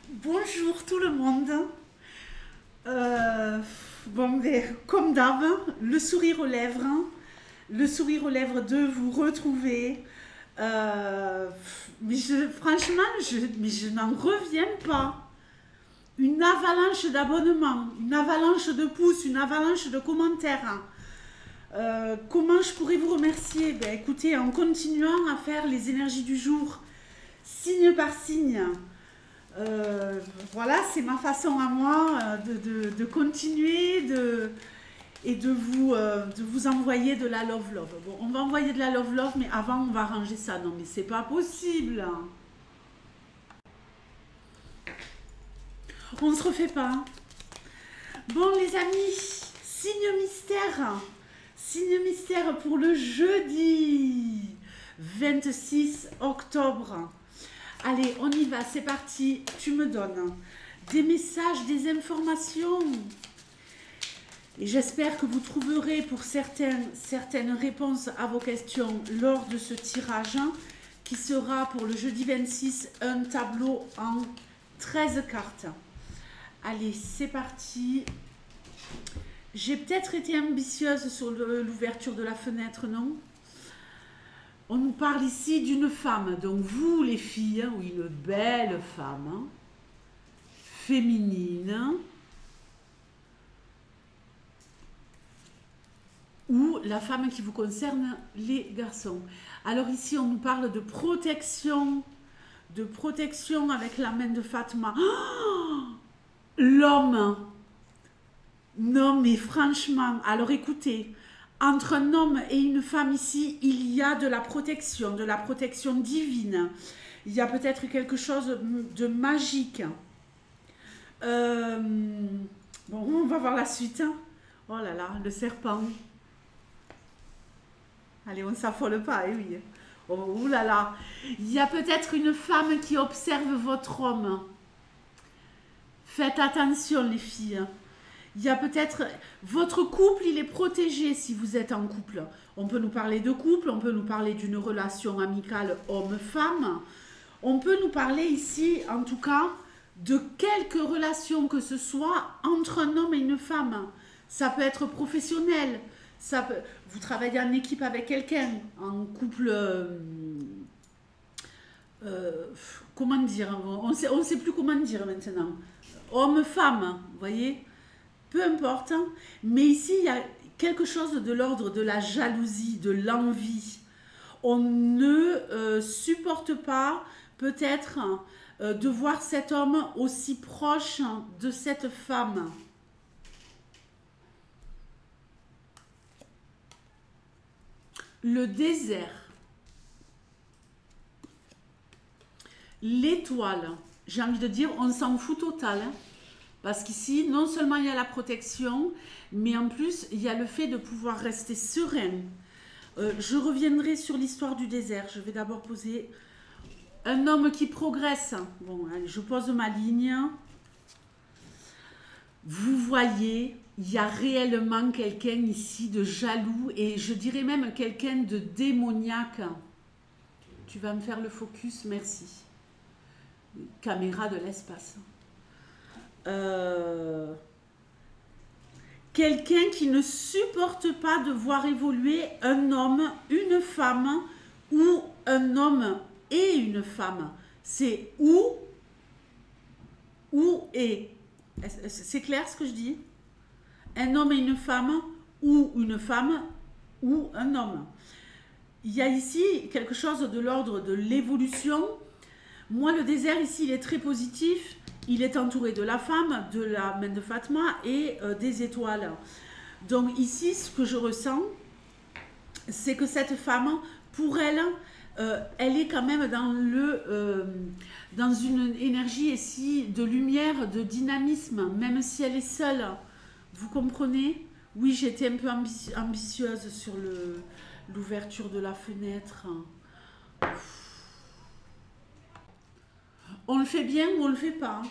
Bonjour tout le monde. Bon, ben, comme d'hab, le sourire aux lèvres, hein. Le sourire aux lèvres de vous retrouver. Franchement, je n'en reviens pas. Une avalanche d'abonnements, une avalanche de pouces, une avalanche de commentaires. Comment je pourrais vous remercier? Ben, écoutez, en continuant à faire les énergies du jour, signe par signe. Euh, voilà, c'est ma façon à moi de continuer et de vous envoyer de la love love. Bon, on va envoyer de la love love, mais avant on va ranger ça. Non, mais c'est pas possible. On se refait pas. Bon, les amis, signe mystère. Signe mystère pour le jeudi 26 octobre. Allez, on y va, c'est parti. Tu me donnes des messages, des informations. Et j'espère que vous trouverez pour certaines réponses à vos questions lors de ce tirage, hein, qui sera pour le jeudi 26 un tableau en 13 cartes. Allez, c'est parti. J'ai peut-être été ambitieuse sur l'ouverture de la fenêtre, non? On nous parle ici d'une femme, donc vous les filles, hein, oui, une belle femme, hein, féminine, hein, ou la femme qui vous concerne, les garçons. Alors ici, on nous parle de protection avec la main de Fatma. Oh, l'homme, non mais franchement, alors écoutez, entre un homme et une femme ici, il y a de la protection divine. Il y a peut-être quelque chose de magique. Euh, bon, on va voir la suite, hein. Oh là là, le serpent. Allez, on ne s'affole pas, eh oui. Oh là là. Il y a peut-être une femme qui observe votre homme. Faites attention, les filles. Il y a peut-être... Votre couple, il est protégé si vous êtes en couple. On peut nous parler de couple, on peut nous parler d'une relation amicale homme-femme. On peut nous parler ici, en tout cas, de quelque relation que ce soit entre un homme et une femme. Ça peut être professionnel. Vous travaillez en équipe avec quelqu'un, en couple... comment dire? On sait plus comment dire maintenant. Homme-femme, vous voyez? Peu importe, hein. Mais ici, il y a quelque chose de l'ordre de la jalousie, de l'envie. On ne supporte pas, peut-être, de voir cet homme aussi proche de cette femme. Le désert, l'étoile, j'ai envie de dire, on s'en fout total, hein. Parce qu'ici, non seulement il y a la protection, mais en plus, il y a le fait de pouvoir rester serein. Je reviendrai sur l'histoire du désert. Je vais d'abord poser un homme qui progresse. Bon, allez, je pose ma ligne. Vous voyez, il y a réellement quelqu'un ici de jaloux et je dirais même quelqu'un de démoniaque. Tu vas me faire le focus, merci. Caméra de l'espace. Quelqu'un qui ne supporte pas de voir évoluer un homme, une femme ou un homme et une femme. C'est ou et. C'est clair ce que je dis? Un homme et une femme ou une femme ou un homme. Il y a ici quelque chose de l'ordre de l'évolution. Moi, le désert ici, il est très positif. Il est entouré de la femme, de la main de Fatma et des étoiles. Donc ici, ce que je ressens, c'est que cette femme, pour elle, elle est quand même dans une énergie ici de lumière, de dynamisme, même si elle est seule. Vous comprenez? Oui, j'étais un peu ambitieuse sur l'ouverture de la fenêtre. On le fait bien ou on le fait pas?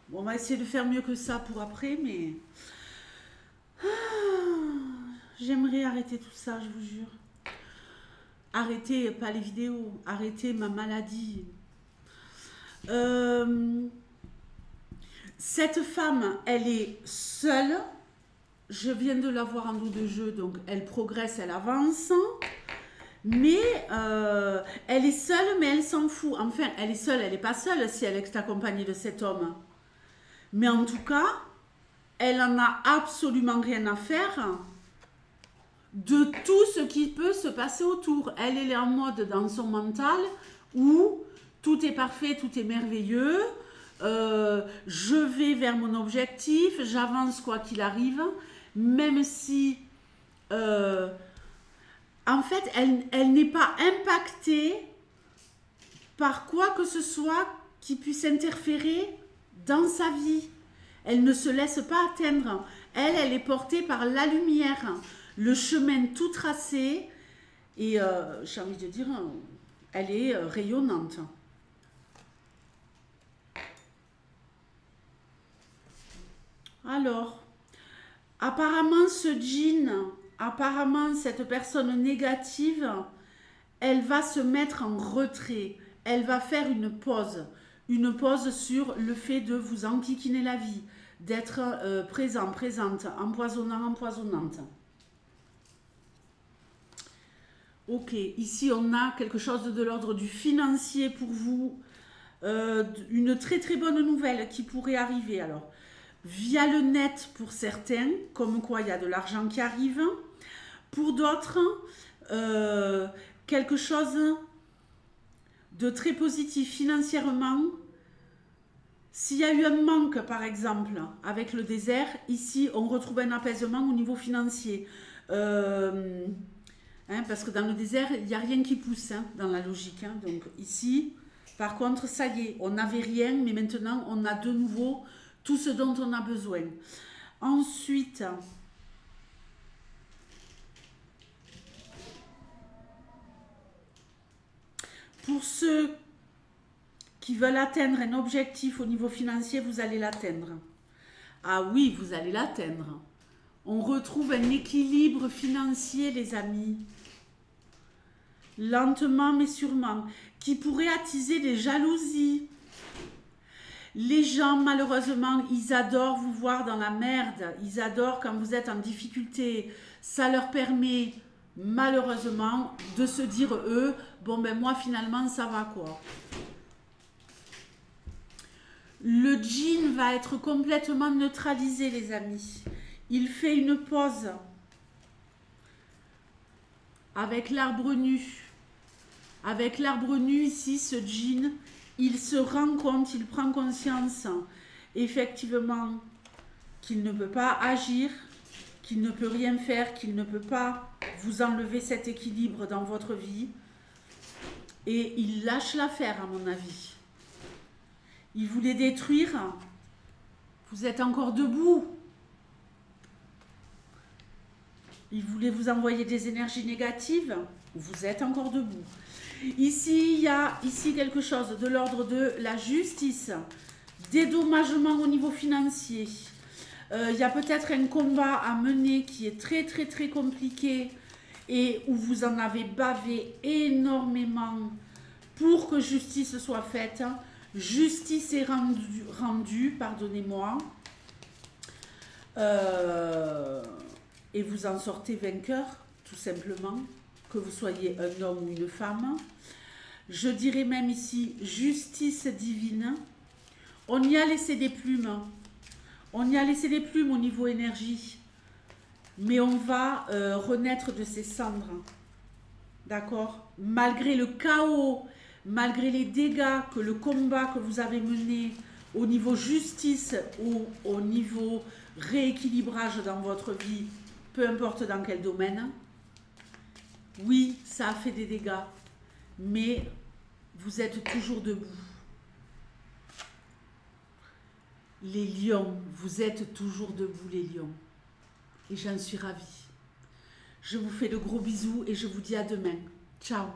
Bon, on va essayer de faire mieux que ça pour après, mais... J'aimerais arrêter tout ça, je vous jure. Arrêter, pas les vidéos, arrêter ma maladie. Cette femme, elle est seule. Je viens de la voir en dos de jeu, donc elle progresse, elle avance. Mais elle est seule, mais elle s'en fout. Enfin, elle est seule, elle n'est pas seule si elle est accompagnée de cet homme. Mais en tout cas, elle en a absolument rien à faire de tout ce qui peut se passer autour. Elle est en mode dans son mental où tout est parfait, tout est merveilleux. Je vais vers mon objectif, j'avance quoi qu'il arrive, même si en fait elle n'est pas impactée par quoi que ce soit qui puisse interférer dans sa vie. Elle ne se laisse pas atteindre. Elle est portée par la lumière, le chemin tout tracé, et j'ai envie de dire, elle est rayonnante. Alors, apparemment ce djinn, apparemment cette personne négative, elle va se mettre en retrait. Elle va faire une pause sur le fait de vous enquiquiner la vie, d'être présent, présente, empoisonnant, empoisonnante. Ok, ici on a quelque chose de l'ordre du financier pour vous, une très très bonne nouvelle qui pourrait arriver. Alors, via le net pour certains, comme quoi il y a de l'argent qui arrive. Pour d'autres, quelque chose de très positif financièrement. S'il y a eu un manque, par exemple, avec le désert, ici, on retrouve un apaisement au niveau financier. Parce que dans le désert, il n'y a rien qui pousse, dans la logique. Donc ici, par contre, ça y est, on n'avait rien, mais maintenant, on a de nouveau tout ce dont on a besoin. Ensuite, pour ceux qui veulent atteindre un objectif au niveau financier, vous allez l'atteindre. Ah oui, vous allez l'atteindre. On retrouve un équilibre financier, les amis. Lentement mais sûrement. Qui pourrait attiser des jalousies. Les gens, malheureusement, ils adorent vous voir dans la merde. Ils adorent quand vous êtes en difficulté. Ça leur permet, malheureusement, de se dire, eux, bon ben moi, finalement, ça va quoi. Le djinn va être complètement neutralisé, les amis. Il fait une pause avec l'arbre nu. Avec l'arbre nu, ici, ce djinn, il se rend compte, il prend conscience, effectivement, qu'il ne peut pas agir, qu'il ne peut rien faire, qu'il ne peut pas vous enlever cet équilibre dans votre vie. Et il lâche l'affaire, à mon avis. Il voulait détruire. Vous êtes encore debout. Il voulait vous envoyer des énergies négatives. Vous êtes encore debout. Ici, il y a quelque chose de l'ordre de la justice, dédommagement au niveau financier. Il y a peut-être un combat à mener qui est très très très compliqué et où vous en avez bavé énormément pour que justice soit faite. Justice est rendue, pardonnez-moi. Et vous en sortez vainqueur, tout simplement. Que vous soyez un homme ou une femme. Je dirais même ici, justice divine. On y a laissé des plumes. On y a laissé des plumes au niveau énergie. Mais on va renaître de ces cendres. D'accord? Malgré le chaos, malgré les dégâts que le combat que vous avez mené au niveau justice ou au niveau rééquilibrage dans votre vie, peu importe dans quel domaine, oui, ça a fait des dégâts, mais vous êtes toujours debout. Les lions, vous êtes toujours debout, les lions. Et j'en suis ravie. Je vous fais de gros bisous et je vous dis à demain. Ciao.